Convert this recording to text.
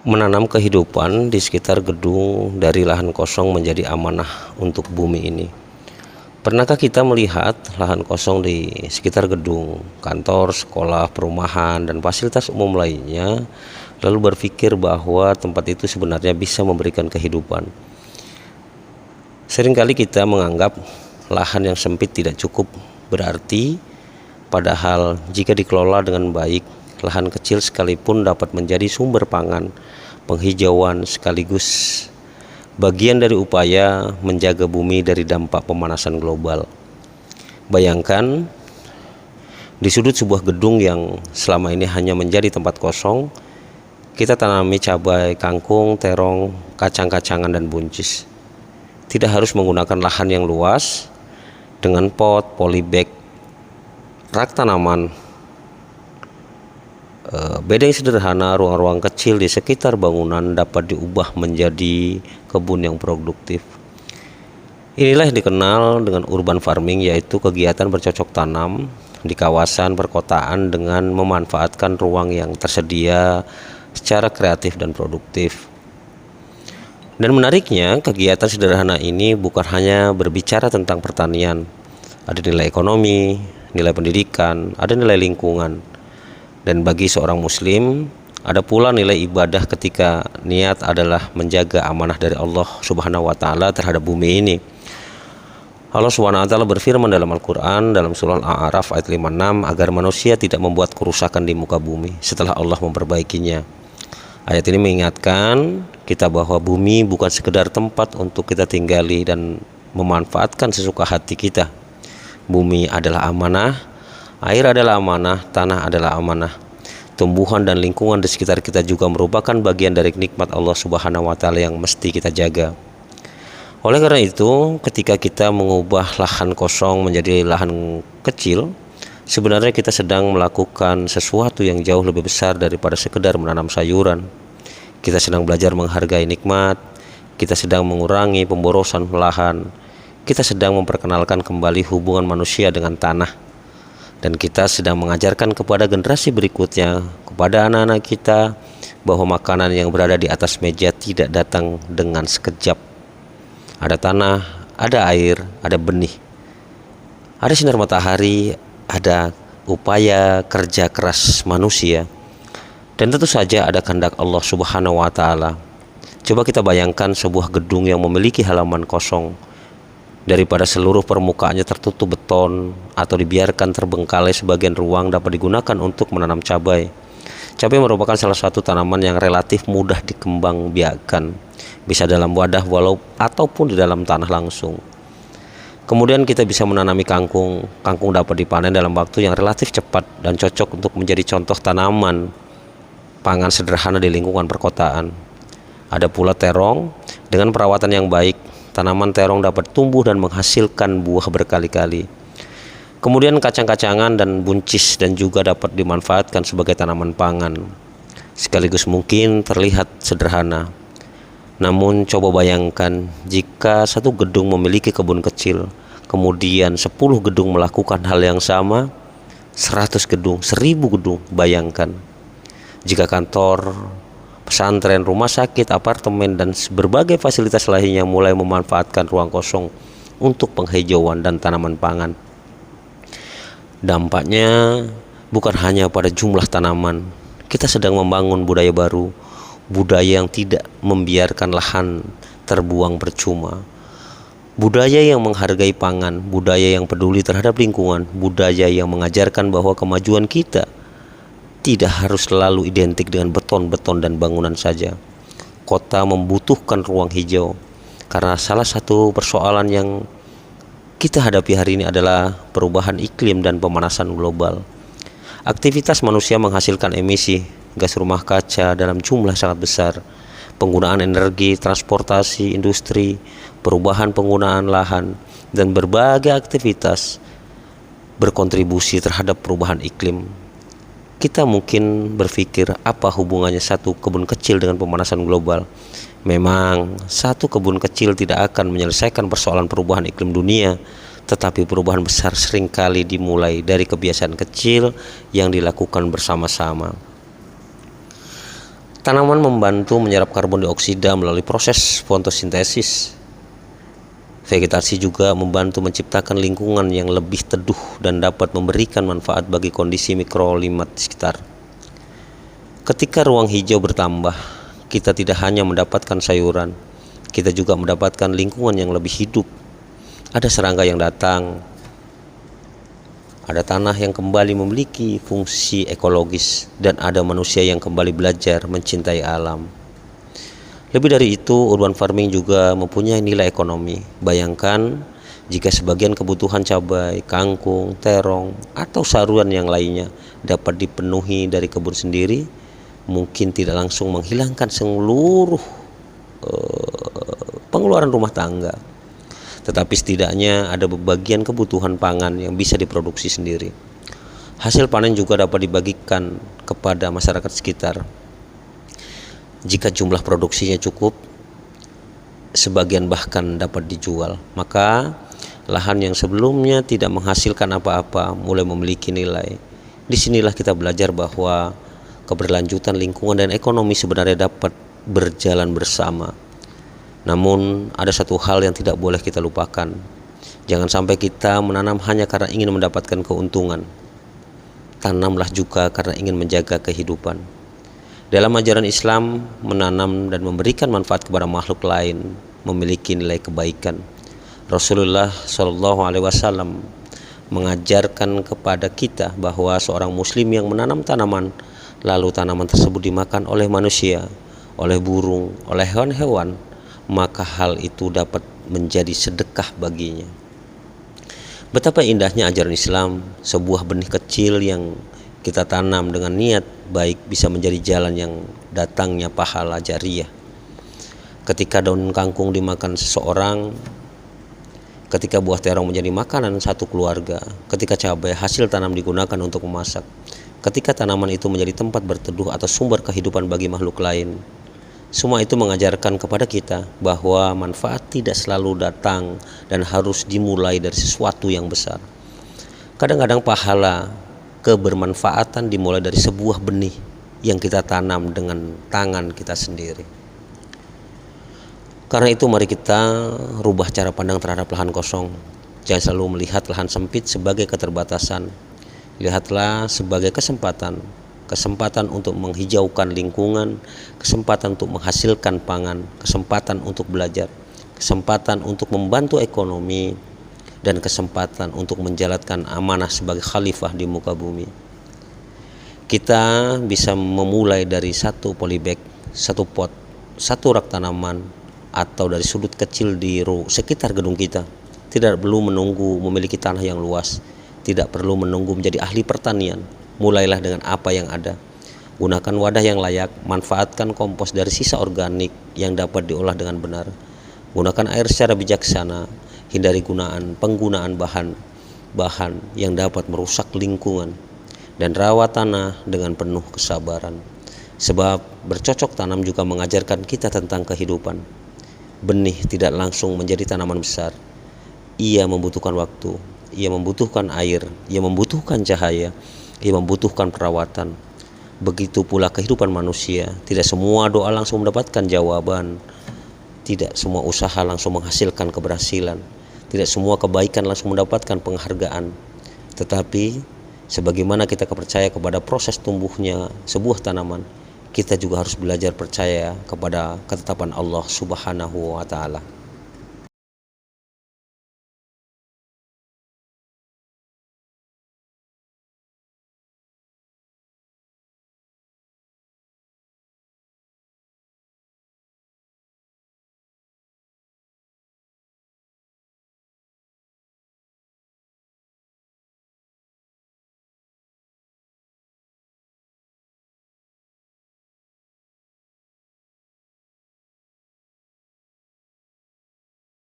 menanam kehidupan di sekitar gedung dari lahan kosong menjadi amanah untuk bumi ini. Pernahkah kita melihat lahan kosong di sekitar gedung, kantor, sekolah, perumahan, dan fasilitas umum lainnya, lalu berpikir bahwa tempat itu sebenarnya bisa memberikan kehidupan? Seringkali kita menganggap lahan yang sempit tidak cukup berarti, padahal jika dikelola dengan baik, lahan kecil sekalipun dapat menjadi sumber pangan, penghijauan, sekaligus bagian dari upaya menjaga bumi dari dampak pemanasan global. Bayangkan, di sudut sebuah gedung yang selama ini hanya menjadi tempat kosong, kita tanami cabai, kangkung, terong, kacang-kacangan, dan buncis. Tidak harus menggunakan lahan yang luas, dengan pot, polybag, rak tanaman, bedeng sederhana, ruang-ruang kecil di sekitar bangunan dapat diubah menjadi kebun yang produktif. Inilah yang dikenal dengan urban farming, yaitu kegiatan bercocok tanam di kawasan perkotaan dengan memanfaatkan ruang yang tersedia secara kreatif dan produktif. Dan menariknya, kegiatan sederhana ini bukan hanya berbicara tentang pertanian. Ada nilai ekonomi, nilai pendidikan, ada nilai lingkungan. Dan bagi seorang muslim, ada pula nilai ibadah ketika niat adalah menjaga amanah dari Allah Subhanahu wa taala terhadap bumi ini. Allah Subhanahu wa taala berfirman dalam Al-Qur'an dalam surah Al-A'raf ayat 56 agar manusia tidak membuat kerusakan di muka bumi setelah Allah memperbaikinya. Ayat ini mengingatkan kita bahwa bumi bukan sekedar tempat untuk kita tinggali dan memanfaatkan sesuka hati kita. Bumi adalah amanah. Air adalah amanah, tanah adalah amanah. Tumbuhan dan lingkungan di sekitar kita juga merupakan bagian dari nikmat Allah Subhanahu wa taala yang mesti kita jaga. Oleh karena itu, ketika kita mengubah lahan kosong menjadi lahan kecil, sebenarnya kita sedang melakukan sesuatu yang jauh lebih besar daripada sekedar menanam sayuran. Kita sedang belajar menghargai nikmat, kita sedang mengurangi pemborosan lahan, kita sedang memperkenalkan kembali hubungan manusia dengan tanah. Dan kita sedang mengajarkan kepada generasi berikutnya, kepada anak-anak kita, bahwa makanan yang berada di atas meja tidak datang dengan sekejap. Ada tanah, ada air, ada benih, ada sinar matahari, ada upaya kerja keras manusia, dan tentu saja ada kehendak Allah Subhanahu wa taala. Coba kita bayangkan sebuah gedung yang memiliki halaman kosong, daripada seluruh permukaannya tertutup beton atau dibiarkan terbengkalai sebagian ruang dapat digunakan untuk menanam cabai. Cabai merupakan salah satu tanaman yang relatif mudah dikembangbiakan, bisa dalam wadah ataupun di dalam tanah langsung. Kemudian kita bisa menanami kangkung. Kangkung dapat dipanen dalam waktu yang relatif cepat dan cocok untuk menjadi contoh tanaman pangan sederhana di lingkungan perkotaan. Ada pula terong. Dengan perawatan yang baik, tanaman terong dapat tumbuh dan menghasilkan buah berkali-kali. Kemudian kacang-kacangan dan buncis dan juga dapat dimanfaatkan sebagai tanaman pangan. Sekaligus mungkin terlihat sederhana. Namun coba bayangkan jika satu gedung memiliki kebun kecil, kemudian 10 gedung melakukan hal yang sama, 100 gedung, 1000 gedung, bayangkan. Jika kantor, pesantren, rumah sakit, apartemen, dan berbagai fasilitas lainnya mulai memanfaatkan ruang kosong untuk penghijauan dan tanaman pangan. Dampaknya bukan hanya pada jumlah tanaman. Kita sedang membangun budaya baru, budaya yang tidak membiarkan lahan terbuang percuma, budaya yang menghargai pangan, budaya yang peduli terhadap lingkungan, budaya yang mengajarkan bahwa kemajuan kita tidak harus selalu identik dengan beton-beton dan bangunan saja. Kota membutuhkan ruang hijau, karena salah satu persoalan yang kita hadapi hari ini adalah perubahan iklim dan pemanasan global. Aktivitas manusia menghasilkan emisi gas rumah kaca dalam jumlah sangat besar. Penggunaan energi, transportasi, industri, perubahan penggunaan lahan, dan berbagai aktivitas berkontribusi terhadap perubahan iklim. Kita mungkin berpikir, apa hubungannya satu kebun kecil dengan pemanasan global? Memang satu kebun kecil tidak akan menyelesaikan persoalan perubahan iklim dunia, tetapi perubahan besar seringkali dimulai dari kebiasaan kecil yang dilakukan bersama-sama. Tanaman membantu menyerap karbon dioksida melalui proses fotosintesis. Vegetasi juga membantu menciptakan lingkungan yang lebih teduh dan dapat memberikan manfaat bagi kondisi mikroklimat di sekitar. Ketika ruang hijau bertambah, kita tidak hanya mendapatkan sayuran, kita juga mendapatkan lingkungan yang lebih hidup. Ada serangga yang datang, ada tanah yang kembali memiliki fungsi ekologis, dan ada manusia yang kembali belajar mencintai alam. Lebih dari itu, urban farming juga mempunyai nilai ekonomi. Bayangkan jika sebagian kebutuhan cabai, kangkung, terong, atau saruan yang lainnya dapat dipenuhi dari kebun sendiri, mungkin tidak langsung menghilangkan seluruh pengeluaran rumah tangga, tetapi setidaknya ada bagian kebutuhan pangan yang bisa diproduksi sendiri. Hasil panen juga dapat dibagikan kepada masyarakat sekitar. Jika jumlah produksinya cukup, sebagian bahkan dapat dijual, maka lahan yang sebelumnya tidak menghasilkan apa-apa mulai memiliki nilai. Disinilah kita belajar bahwa keberlanjutan lingkungan dan ekonomi sebenarnya dapat berjalan bersama. Namun ada satu hal yang tidak boleh kita lupakan. Jangan sampai kita menanam hanya karena ingin mendapatkan keuntungan. Tanamlah juga karena ingin menjaga kehidupan. Dalam ajaran Islam, menanam dan memberikan manfaat kepada makhluk lain memiliki nilai kebaikan. Rasulullah SAW mengajarkan kepada kita bahwa seorang muslim yang menanam tanaman, lalu tanaman tersebut dimakan oleh manusia, oleh burung, oleh hewan-hewan, maka hal itu dapat menjadi sedekah baginya. Betapa indahnya ajaran Islam, sebuah benih kecil yang kita tanam dengan niat baik bisa menjadi jalan yang datangnya pahala jariyah. Ketika daun kangkung dimakan seseorang, ketika buah terong menjadi makanan satu keluarga, ketika cabai hasil tanam digunakan untuk memasak, ketika tanaman itu menjadi tempat berteduh atau sumber kehidupan bagi makhluk lain, semua itu mengajarkan kepada kita bahwa manfaat tidak selalu datang dan harus dimulai dari sesuatu yang besar. Kadang-kadang pahala kebermanfaatan dimulai dari sebuah benih yang kita tanam dengan tangan kita sendiri. Karena itu mari kita rubah cara pandang terhadap lahan kosong. Jangan selalu melihat lahan sempit sebagai keterbatasan. Lihatlah sebagai kesempatan untuk menghijaukan lingkungan, kesempatan untuk menghasilkan pangan, kesempatan untuk belajar, kesempatan untuk membantu ekonomi, dan kesempatan untuk menjalankan amanah sebagai khalifah di muka bumi. Kita bisa memulai dari satu polybag, satu pot, satu rak tanaman, atau dari sudut kecil di sekitar gedung kita. Tidak perlu menunggu memiliki tanah yang luas, tidak perlu menunggu menjadi ahli pertanian. Mulailah dengan apa yang ada. Gunakan wadah yang layak, manfaatkan kompos dari sisa organik yang dapat diolah dengan benar. Gunakan air secara bijaksana, hindari penggunaan bahan yang dapat merusak lingkungan, dan rawat tanah dengan penuh kesabaran. Sebab bercocok tanam juga mengajarkan kita tentang kehidupan. Benih tidak langsung menjadi tanaman besar. Ia membutuhkan waktu, ia membutuhkan air, ia membutuhkan cahaya, ia membutuhkan perawatan. Begitu pula kehidupan manusia. Tidak semua doa langsung mendapatkan jawaban. Tidak semua usaha langsung menghasilkan keberhasilan. Tidak semua kebaikan langsung mendapatkan penghargaan. Tetapi sebagaimana kita percaya kepada proses tumbuhnya sebuah tanaman, kita juga harus belajar percaya kepada ketetapan Allah Subhanahu wa Ta'ala.